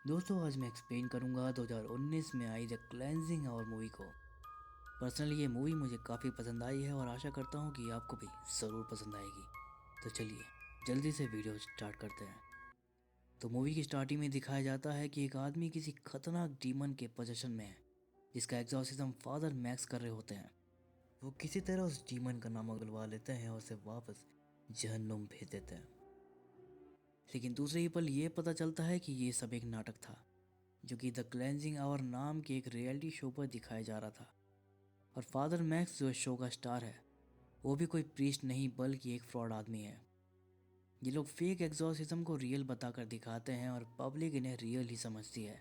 दोस्तों आज मैं एक्सप्लेन करूंगा 2019 में I the cleansing our movie को। पर्सनली ये मूवी मुझे काफ़ी पसंद आई है और आशा करता हूँ कि आपको भी ज़रूर पसंद आएगी। तो चलिए जल्दी से वीडियो स्टार्ट करते हैं। तो मूवी की स्टार्टिंग में दिखाया जाता है कि एक आदमी किसी खतरनाक डीमन के पोजेशन में है जिसका एग्जॉर्सिज्म फादर मैक्स कर रहे होते हैं। वो किसी तरह उस डीमन का नाम अगलवा लेते हैं और उसे वापस जहन्नुम भेज देते हैं। लेकिन दूसरे ही पल ये पता चलता है कि ये सब एक नाटक था जो कि द क्लेंजिंग आवर नाम के एक रियलिटी शो पर दिखाया जा रहा था। और फादर मैक्स जो इस शो का स्टार है वो भी कोई प्रीस्ट नहीं बल्कि एक फ्रॉड आदमी है। ये लोग फेक एग्जॉर्सिज्म को रियल बताकर दिखाते हैं और पब्लिक इन्हें रियल ही समझती है।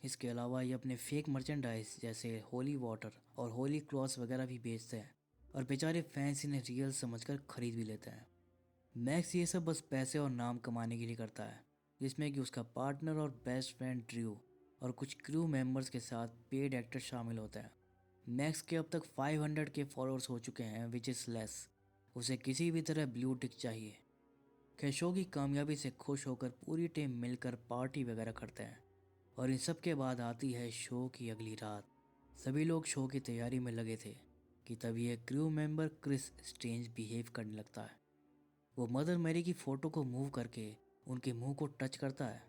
इसके अलावा ये अपने फेक मर्चेंडाइज जैसे होली वाटर और होली क्लॉथ्स वगैरह भी बेचते हैं और बेचारे फैंस इन्हें रियल समझकर खरीद भी लेते हैं। मैक्स ये सब बस पैसे और नाम कमाने के लिए करता है, जिसमें कि उसका पार्टनर और बेस्ट फ्रेंड ड्रू और कुछ क्रू मेंबर्स के साथ पेड एक्टर शामिल होते हैं। मैक्स के अब तक 500 के फॉलोअर्स हो चुके हैं विच इज़ लेस। उसे किसी भी तरह ब्लू टिक चाहिए। खैर शो की कामयाबी से खुश होकर पूरी टीम मिलकर पार्टी वगैरह करते हैं और इन सब के बाद आती है शो की अगली रात। सभी लोग शो की तैयारी में लगे थे कि तभी एक crew member Chris strange behave करने लगता है। वो मदर मैरी की फ़ोटो को मूव करके उनके मुंह को टच करता है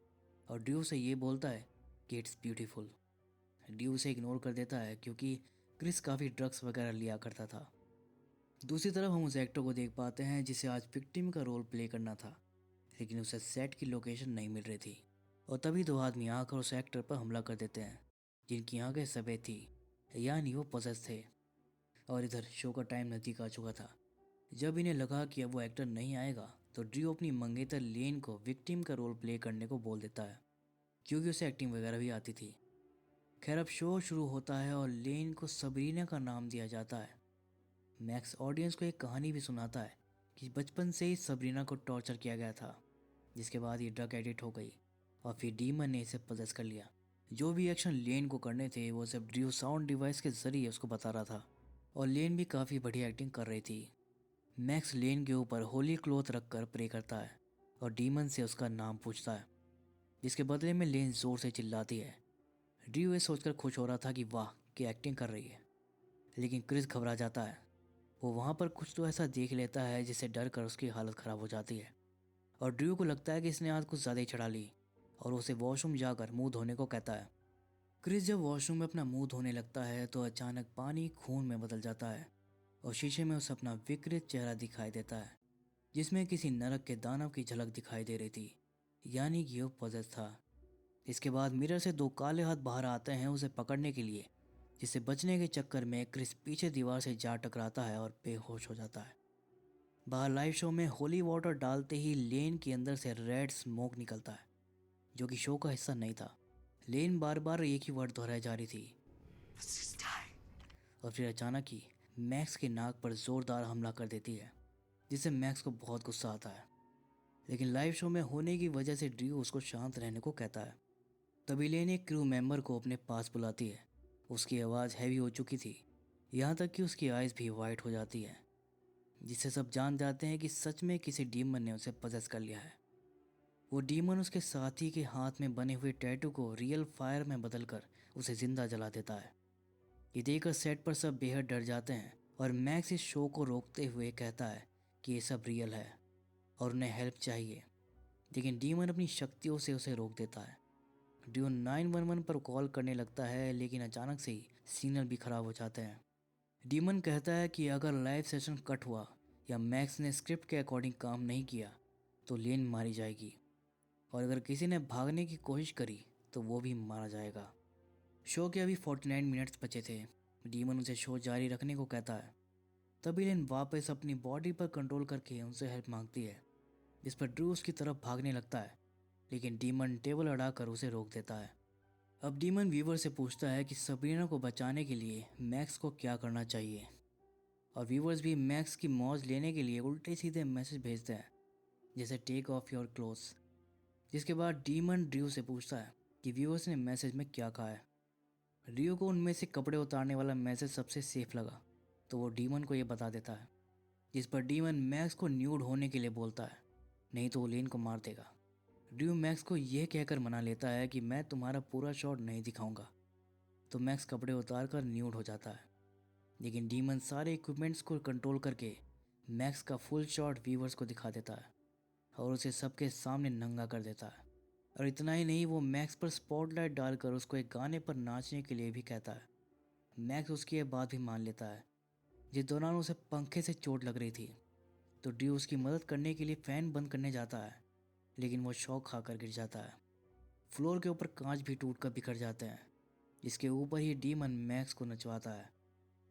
और ड्यू से ये बोलता है कि इट्स ब्यूटीफुल। ड्यू उसे इग्नोर कर देता है क्योंकि क्रिस काफ़ी ड्रग्स वगैरह लिया करता था। दूसरी तरफ हम उस एक्टर को देख पाते हैं जिसे आज विक्टिम का रोल प्ले करना था, लेकिन उसे सेट की लोकेशन नहीं मिल रही थी और तभी दो आदमी आकर उस एक्टर पर हमला कर देते हैं जिनकी आंखें सफ़ेद थी, यानी वो पॉसेस थे। और इधर शो का टाइम नज़दीक आ चुका था। जब इन्हें लगा कि अब वो एक्टर नहीं आएगा तो ड्रू अपनी मंगेतर लेन को विक्टिम का रोल प्ले करने को बोल देता है क्योंकि उसे एक्टिंग वगैरह भी आती थी। खैर अब शो शुरू होता है और लेन को सबरीना का नाम दिया जाता है। मैक्स ऑडियंस को एक कहानी भी सुनाता है कि बचपन से ही सबरीना को टॉर्चर किया गया था, जिसके बाद ये ड्रग एडिक्ट हो गई और फिर डीमन ने इसे पजेस कर लिया। जो भी एक्शन लेन को करने थे वो सब ड्रू साउंड डिवाइस के जरिए उसको बता रहा था और लेन भी काफ़ी बढ़िया एक्टिंग कर रही थी। मैक्स लेन के ऊपर होली क्लॉथ रखकर प्रे करता है और डीमन से उसका नाम पूछता है, जिसके बदले में लेन जोर से चिल्लाती है। ड्रू ये सोचकर खुश हो रहा था कि वाह क्या एक्टिंग कर रही है, लेकिन क्रिस घबरा जाता है। वो वहाँ पर कुछ तो ऐसा देख लेता है जिससे डर कर उसकी हालत ख़राब हो जाती है और ड्रू को लगता है कि इसने आज कुछ ज़्यादा ही चढ़ा ली और उसे वॉशरूम जाकर मुंह धोने को कहता है। क्रिस जब वॉशरूम में अपना मुंह धोने लगता है तो अचानक पानी खून में बदल जाता है और शीशे में उसे अपना विकृत चेहरा दिखाई देता है जिसमें किसी नरक के दानव की झलक दिखाई दे रही थी, यानी कि वो पॉजेस था। इसके बाद मिरर से दो काले हाथ बाहर आते हैं उसे पकड़ने के लिए, जिससे बचने के चक्कर में क्रिस पीछे दीवार से जा टकराता है और बेहोश हो जाता है। बाहर लाइव शो में होली वाटर डालते ही लेन के अंदर से रेड स्मोक निकलता है जो कि शो का हिस्सा नहीं था। लेन बार बार एक ही वर्ड दोहराई जा रही थी और फिर अचानक ही मैक्स के नाक पर जोरदार हमला कर देती है, जिससे मैक्स को बहुत गुस्सा आता है। लेकिन लाइव शो में होने की वजह से ड्रू उसको शांत रहने को कहता है। तभी लेन एक क्रू मेंबर को अपने पास बुलाती है। उसकी आवाज़ हैवी हो चुकी थी, यहाँ तक कि उसकी आइज़ भी वाइट हो जाती है, जिससे सब जान जाते हैं कि सच में किसी डीमन ने उसे पजेस कर लिया है। वो डीमन उसके साथी के हाथ में बने हुए टैटू को रियल फायर में बदलकर उसे जिंदा जला देता है। ये देखकर सेट पर सब बेहद डर जाते हैं और मैक्स इस शो को रोकते हुए कहता है कि ये सब रियल है और उन्हें हेल्प चाहिए, लेकिन डीमन अपनी शक्तियों से उसे रोक देता है। ड्रू 911 पर कॉल करने लगता है, लेकिन अचानक से ही सिग्नल भी खराब हो जाते हैं। डीमन कहता है कि अगर लाइव सेशन कट हुआ या मैक्स ने स्क्रिप्ट के अकॉर्डिंग काम नहीं किया तो लेन मारी जाएगी और अगर किसी ने भागने की कोशिश करी तो वो भी मारा जाएगा। शो के अभी 49 मिनट्स बचे थे। डीमन उसे शो जारी रखने को कहता है। तभी लेन वापस अपनी बॉडी पर कंट्रोल करके उनसे हेल्प मांगती है, जिस पर ड्रू उसकी तरफ भागने लगता है, लेकिन डीमन टेबल अड़ाकर उसे रोक देता है। अब डीमन व्यूवर से पूछता है कि सबरीना को बचाने के लिए मैक्स को क्या करना चाहिए और व्यूवर्स भी मैक्स की मौज लेने के लिए उल्टे सीधे मैसेज भेजते हैं, जैसे टेक ऑफ योर क्लोथ्स। जिसके बाद डीमन ड्रू से पूछता है कि व्यूवर्स ने मैसेज में क्या कहा है। ड्रू को उनमें से कपड़े उतारने वाला मैसेज सबसे सेफ लगा, तो वो डीमन को ये बता देता है, जिस पर डीमन मैक्स को न्यूड होने के लिए बोलता है, नहीं तो वो लेन को मार देगा। ड्रू मैक्स को यह कहकर मना लेता है कि मैं तुम्हारा पूरा शॉट नहीं दिखाऊंगा। तो मैक्स कपड़े उतार कर न्यूड हो जाता है, लेकिन डीमन सारे इक्विपमेंट्स को कंट्रोल करके मैक्स का फुल शॉट व्यूवर्स को दिखा देता है और उसे सबके सामने नंगा कर देता है। और इतना ही नहीं, वो मैक्स पर स्पॉटलाइट डालकर उसको एक गाने पर नाचने के लिए भी कहता है। मैक्स उसकी ये बात भी मान लेता है। जिस दौरान उसे पंखे से चोट लग रही थी, तो ड्रू उसकी मदद करने के लिए फ़ैन बंद करने जाता है, लेकिन वो शॉक खाकर गिर जाता है। फ्लोर के ऊपर कांच भी टूट कर बिखर जाते हैं, जिसके ऊपर ही डीमन मैक्स को नचवाता है,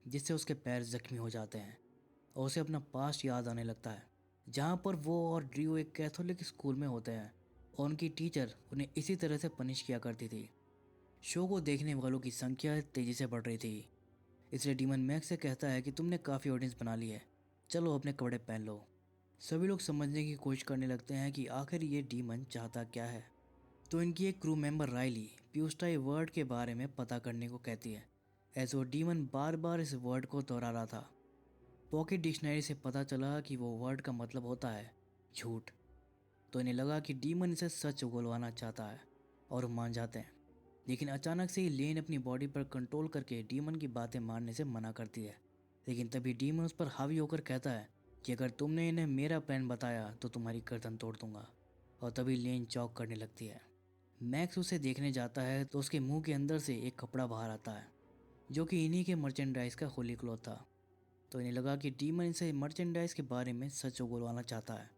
जिससे उसके पैर जख्मी हो जाते हैं और उसे अपना पास्ट याद आने लगता है, जहाँ पर वो और ड्रू एक कैथोलिक स्कूल में होते हैं और उनकी टीचर उन्हें इसी तरह से पनिश किया करती थी। शो को देखने वालों की संख्या तेज़ी से बढ़ रही थी, इसलिए डीमन मैक्स से कहता है कि तुमने काफ़ी ऑडियंस बना ली है, चलो अपने कपड़े पहन लो। सभी लोग समझने की कोशिश करने लगते हैं कि आखिर ये डीमन चाहता क्या है। तो इनकी एक क्रू मेंबर राइली प्यूस्टाई वर्ड के बारे में पता करने को कहती है, ऐसे वो डीमन बार बार इस वर्ड को दोहरा रहा था। पॉकेट डिक्शनरी से पता चला कि वो वर्ड का मतलब होता है झूठ। तो इन्हें लगा कि डीमन इसे सच उगलवाना चाहता है और वो मान जाते हैं। लेकिन अचानक से ही लेन अपनी बॉडी पर कंट्रोल करके डीमन की बातें मानने से मना करती है। लेकिन तभी डीमन उस पर हावी होकर कहता है कि अगर तुमने इन्हें मेरा प्लान बताया तो तुम्हारी गर्दन तोड़ दूंगा। और तभी लेन चौक करने लगती है। मैक्स उसे देखने जाता है तो उसके मुंह के अंदर से एक कपड़ा बाहर आता है, जो कि इन्हीं के मर्चेंडाइज का होली क्लॉथ था। तो इन्हें लगा कि डीमन इसे मर्चेंडाइज के बारे में सच उगलवाना चाहता है।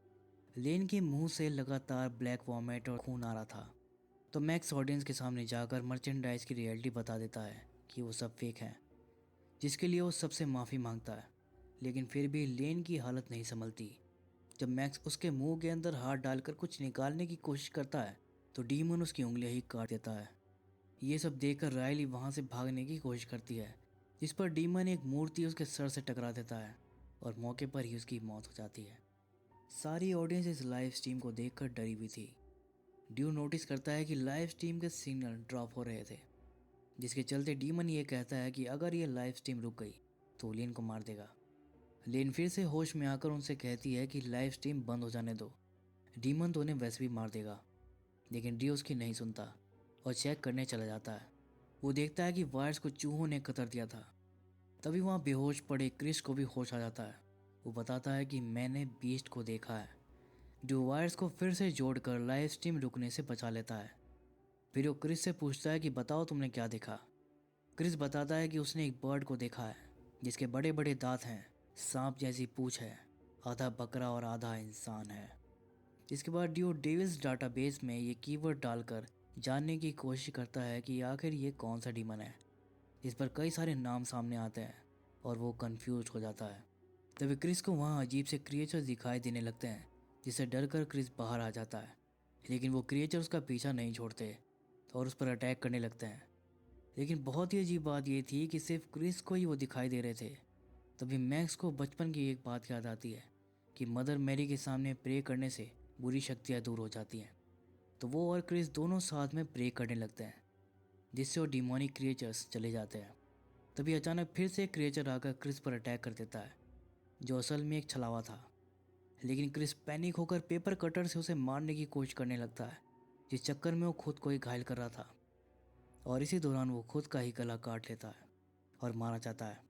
लेन के मुंह से लगातार ब्लैक वॉमिट और खून आ रहा था। तो मैक्स ऑडियंस के सामने जाकर मर्चेंडाइज की रियलिटी बता देता है कि वो सब फेक है, जिसके लिए वो सबसे माफ़ी मांगता है। लेकिन फिर भी लेन की हालत नहीं संभलती। जब मैक्स उसके मुंह के अंदर हाथ डालकर कुछ निकालने की कोशिश करता है, तो डीमन उसकी उंगलियां ही काट देता है। ये सब देखकर रायली वहां से भागने की कोशिश करती है, जिस पर डीमन एक मूर्ति उसके सर से टकरा देता है और मौके पर ही उसकी मौत हो जाती है। सारी ऑडियंस इस लाइव स्ट्रीम को देखकर डरी हुई थी। ड्रू नोटिस करता है कि लाइव स्ट्रीम के सिग्नल ड्रॉप हो रहे थे, जिसके चलते डीमन ये कहता है कि अगर ये लाइव स्ट्रीम रुक गई तो लेन को मार देगा। लेन फिर से होश में आकर उनसे कहती है कि लाइव स्ट्रीम बंद हो जाने दो, डीमन तो उन्हें वैसे भी मार देगा। लेकिन ड्रू उसकी नहीं सुनता और चेक करने चला जाता है। वो देखता है कि वायर्स को चूहों ने कतर दिया था। तभी वहाँ बेहोश पड़े क्रिस को भी होश आ जाता है। वो बताता है कि मैंने बीस्ट को देखा है। ड्रू वायर्स को फिर से जोड़कर लाइव स्ट्रीम रुकने से बचा लेता है। फिर वो क्रिस से पूछता है कि बताओ तुमने क्या देखा। क्रिस बताता है कि उसने एक बर्ड को देखा है, जिसके बड़े बड़े दांत हैं, सांप जैसी पूंछ है, आधा बकरा और आधा इंसान है। इसके बाद ड्रू डेविल्स डाटाबेस में ये कीवर्ड डालकर जानने की कोशिश करता है कि आखिर ये कौन सा डीमन है, जिस पर कई सारे नाम सामने आते हैं और वो कंफ्यूज हो जाता है। तभी क्रिस को वहाँ अजीब से क्रिएचर्स दिखाई देने लगते हैं, जिससे डरकर क्रिस बाहर आ जाता है। लेकिन वो क्रिएचर उसका पीछा नहीं छोड़ते और उस पर अटैक करने लगते हैं। लेकिन बहुत ही अजीब बात यह थी कि सिर्फ क्रिस को ही वो दिखाई दे रहे थे। तभी मैक्स को बचपन की एक बात याद आती है कि मदर मैरी के सामने प्रे करने से बुरी शक्तियाँ दूर हो जाती हैं। तो वो और क्रिस दोनों साथ में प्रे करने लगते हैं, जिससे वो डिमोनिक क्रिएचर्स चले जाते हैं। तभी अचानक फिर से एक क्रिएचर आकर क्रिस पर अटैक कर देता है, जो असल में एक छलावा था। लेकिन क्रिस पैनिक होकर पेपर कटर से उसे मारने की कोशिश करने लगता है, जिस चक्कर में वो खुद को ही घायल कर रहा था। और इसी दौरान वो खुद का ही गला काट लेता है और मारा जाता है,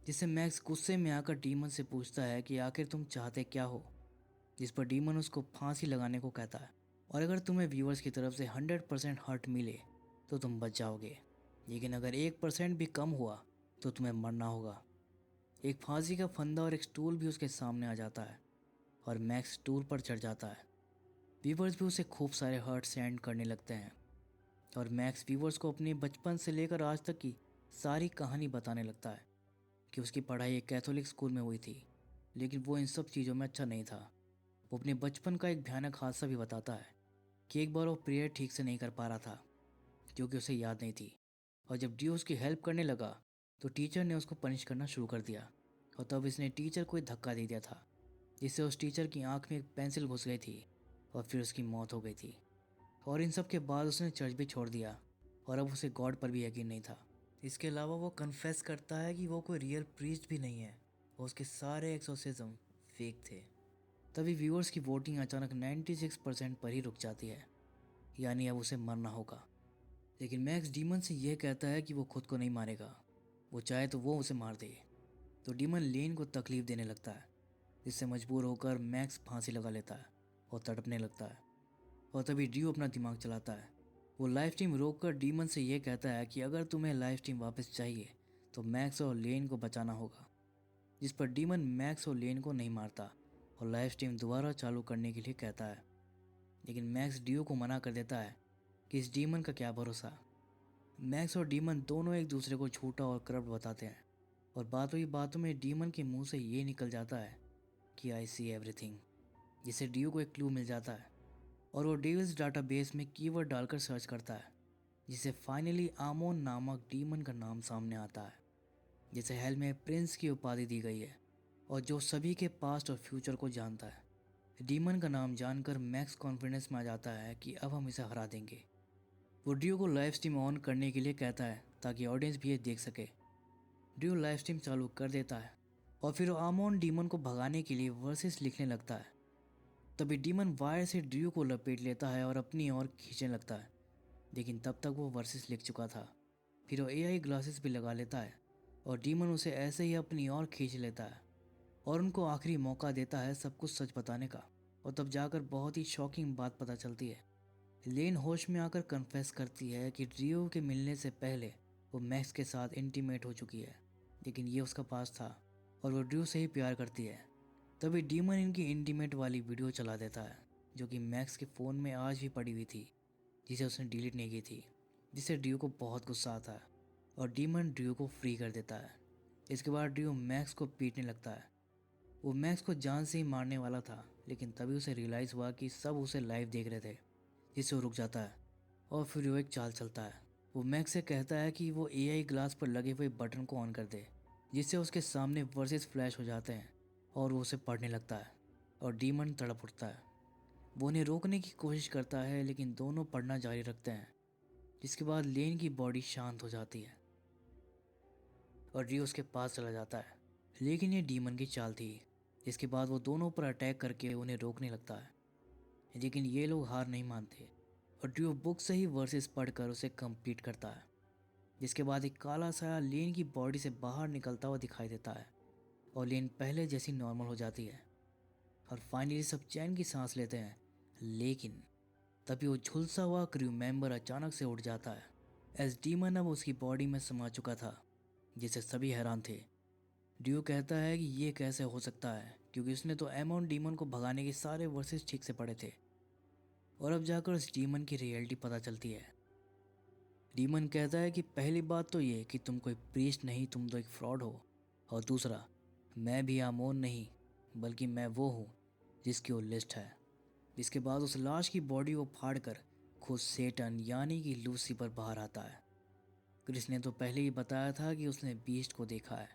जिससे मैक्स गुस्से में आकर डीमन से पूछता है कि आखिर तुम चाहते क्या हो। जिस पर डीमन उसको फांसी लगाने को कहता है, और अगर तुम्हें व्यूअर्स की तरफ से 100% हर्ट मिले तो तुम बच जाओगे, लेकिन अगर 1% भी कम हुआ तो तुम्हें मरना होगा। एक फांसी का फंदा और एक स्टूल भी उसके सामने आ जाता है और मैक्स स्टूल पर चढ़ जाता है। व्यूअर्स भी उसे खूब सारे हर्ट सेंड करने लगते हैं और मैक्स व्यूअर्स को अपने बचपन से लेकर आज तक की सारी कहानी बताने लगता है कि उसकी पढ़ाई एक कैथोलिक स्कूल में हुई थी, लेकिन वो इन सब चीज़ों में अच्छा नहीं था। वो अपने बचपन का एक भयानक हादसा भी बताता है कि एक बार वो प्रेयर ठीक से नहीं कर पा रहा था, क्योंकि उसे याद नहीं थी। और जब ड्रू उसकी हेल्प करने लगा तो टीचर ने उसको पनिश करना शुरू कर दिया, और तब इसने टीचर को एक धक्का दे दिया था, जिससे उस टीचर की आंख में एक पेंसिल घुस गई थी और फिर उसकी मौत हो गई थी। और इन सब के बाद उसने चर्च भी छोड़ दिया और अब उसे गॉड पर भी यकीन नहीं था। इसके अलावा वो कन्फेस करता है कि वो कोई रियल प्रीस्ट भी नहीं है और उसके सारे एक्सोर्सिज्म फेक थे। तभी व्यूअर्स की वोटिंग अचानक 96% पर ही रुक जाती है यानी अब उसे मरना होगा। लेकिन मैक्स डीमन से यह कहता है कि वो खुद को नहीं मारेगा, वो चाहे तो वो उसे मार दे। तो डीमन लेन को तकलीफ देने लगता है, जिससे मजबूर होकर मैक्स फांसी लगा लेता है और तड़पने लगता है। और तभी ड्रू अपना दिमाग चलाता है। वो लाइफ टीम रोककर डीमन से यह कहता है कि अगर तुम्हें लाइफ टीम वापस चाहिए तो मैक्स और लेन को बचाना होगा। जिस पर डीमन मैक्स और लेन को नहीं मारता और लाइफ टीम दोबारा चालू करने के लिए कहता है। लेकिन मैक्स ड्रू को मना कर देता है कि इस डीमन का क्या भरोसा। मैक्स और डीमन दोनों एक दूसरे को झूठा और करप्ट बताते हैं और बातों ही बातों में डीमन के मुंह से ये निकल जाता है कि आई सी एवरीथिंग, जिससे ड्रू को एक क्लू मिल जाता है और वो डेविल्स डाटाबेस में कीवर्ड डालकर सर्च करता है, जिसे फाइनली आमोन नामक डीमन का नाम सामने आता है, जिसे हेल में प्रिंस की उपाधि दी गई है और जो सभी के पास्ट और फ्यूचर को जानता है। डीमन का नाम जानकर मैक्स कॉन्फिडेंस में आ जाता है कि अब हम इसे हरा देंगे। वो ड्रू को लाइव स्ट्रीम ऑन करने के लिए कहता है ताकि ऑडियंस भी ये देख सके। ड्रू लाइव स्ट्रीम चालू कर देता है और फिर वो आमोन डीमन को भगाने के लिए वर्सेस लिखने लगता है। तभी डीमन वायर से ड्रू को लपेट लेता है और अपनी ओर खींचने लगता है, लेकिन तब तक वो वर्सेस लिख चुका था। फिर वो एआई ग्लासेस भी लगा लेता है और डीमन उसे ऐसे ही अपनी ओर खींच लेता है और उनको आखिरी मौका देता है सब कुछ सच बताने का। और तब जाकर बहुत ही शॉकिंग बात पता चलती है। लेन होश में आकर कन्फेस करती है कि ड्रू के मिलने से पहले वो मैक्स के साथ इंटीमेट हो चुकी है, लेकिन ये उसका पास था और वो ड्रू से ही प्यार करती है। तभी डीमन इनकी इंटीमेट वाली वीडियो चला देता है, जो कि मैक्स के फ़ोन में आज भी पड़ी हुई थी, जिसे उसने डिलीट नहीं की थी, जिससे ड्रू को बहुत गुस्सा आता है और डीमन ड्रू को फ्री कर देता है। इसके बाद ड्रू मैक्स को पीटने लगता है। वो मैक्स को जान से ही मारने वाला था, लेकिन तभी उसे रियलाइज़ हुआ कि सब उसे लाइव देख रहे थे, जिससे वो रुक जाता है और फिर वो एक चाल चलता है। वो मैक्स से कहता है कि वो एआई ग्लास पर लगे हुए बटन को ऑन कर दे, जिससे उसके सामने वर्सेस फ्लैश हो जाते हैं और वो उसे पढ़ने लगता है और डीमन तड़प उठता है। वो उन्हें रोकने की कोशिश करता है, लेकिन दोनों पढ़ना जारी रखते हैं। जिसके बाद लेन की बॉडी शांत हो जाती है और ड्रू उसके पास चला जाता है, लेकिन ये डीमन की चाल थी। इसके बाद वो दोनों पर अटैक करके उन्हें रोकने लगता है, लेकिन ये लोग हार नहीं मानते और ड्रू बुक से ही वर्सेस पढ़कर उसे कंप्लीट करता है। जिसके बाद एक काला साया लेन की बॉडी से बाहर निकलता हुआ दिखाई देता है और लेन पहले जैसी नॉर्मल हो जाती है और फाइनली सब चैन की सांस लेते हैं। लेकिन तभी वो झुलसा हुआ क्रू मेंबर अचानक से उठ जाता है, एज डीमन अब उसकी बॉडी में समा चुका था, जिससे सभी हैरान थे। ड्रू कहता है कि ये कैसे हो सकता है, क्योंकि उसने तो एमोन डीमन को भगाने के सारे वर्सेस ठीक से पढ़े थे और अब जाकर उस डीमन की रियलिटी पता चलती है। डीमन कहता है कि पहली बात तो ये कि तुम कोई प्रीस्ट नहीं, तुम तो एक फ्रॉड हो, और दूसरा, मैं भी आमोन नहीं बल्कि मैं वो हूँ जिसकी वो लिस्ट है। जिसके बाद उस लाश की बॉडी को फाड़कर खुद सेटन यानी कि लूसीफर बाहर आता है। क्रिस ने तो पहले ही बताया था कि उसने बीस्ट को देखा है,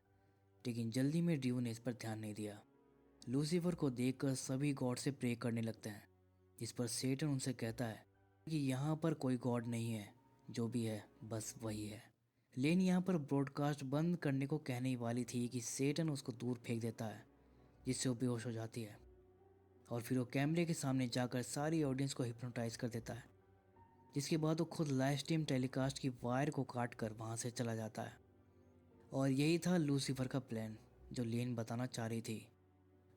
लेकिन जल्दी में ड्रू ने इस पर ध्यान नहीं दिया। लूसीफर को देखकर सभी गॉड से प्रे करने लगते हैं, जिस पर सेटन उनसे कहता है कि यहाँ पर कोई गॉड नहीं है, जो भी है बस वही है। लेन यहाँ पर ब्रॉडकास्ट बंद करने को कहने ही वाली थी कि सेटन उसको दूर फेंक देता है, जिससे वो बेहोश हो जाती है और फिर वो कैमरे के सामने जाकर सारी ऑडियंस को हिप्नोटाइज कर देता है। जिसके बाद वो खुद लाइव स्ट्रीम टेलीकास्ट की वायर को काट कर वहाँ से चला जाता है। और यही था लूसीफर का प्लान, जो लेन बताना चाह रही थी।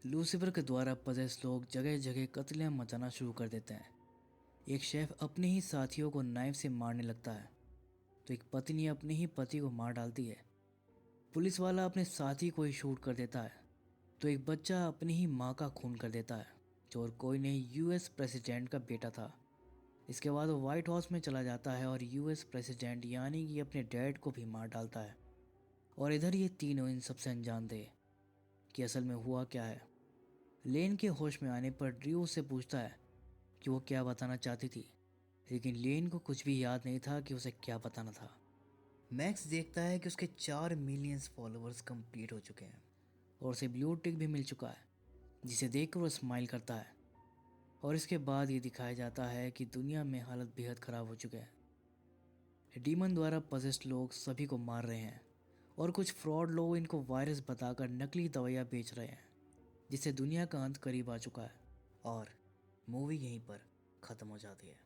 लूसीफर के द्वारा पजेस लोग जगह जगह कत्लेआम मचाना शुरू कर देते हैं। एक शेफ अपने ही साथियों को नाइफ से मारने लगता है, तो एक पत्नी अपने ही पति को मार डालती है। पुलिस वाला अपने साथी को ही शूट कर देता है, तो एक बच्चा अपनी ही माँ का खून कर देता है, जो और कोई नहीं यूएस प्रेसिडेंट का बेटा था। इसके बाद वो व्हाइट हाउस में चला जाता है और यूएस प्रेसिडेंट यानी कि अपने डैड को भी मार डालता है। और इधर ये तीनों इन सबसे अनजान थे कि असल में हुआ क्या है। लेन के होश में आने पर ड्रू उससे पूछता है कि वो क्या बताना चाहती थी, लेकिन लेन को कुछ भी याद नहीं था कि उसे क्या बताना था। मैक्स देखता है कि उसके 4 मिलियन फॉलोअर्स कंप्लीट हो चुके हैं और उसे ब्लू टिक भी मिल चुका है, जिसे देखकर वो स्माइल करता है। और इसके बाद ये दिखाया जाता है कि दुनिया में हालत बेहद ख़राब हो चुके हैं। डीमन द्वारा पजेस्ड लोग सभी को मार रहे हैं और कुछ फ्रॉड लोग इनको वायरस बताकर नकली दवाइयाँ बेच रहे हैं, जिससे दुनिया का अंत करीब आ चुका है और मूवी यहीं पर ख़त्म हो जाती है।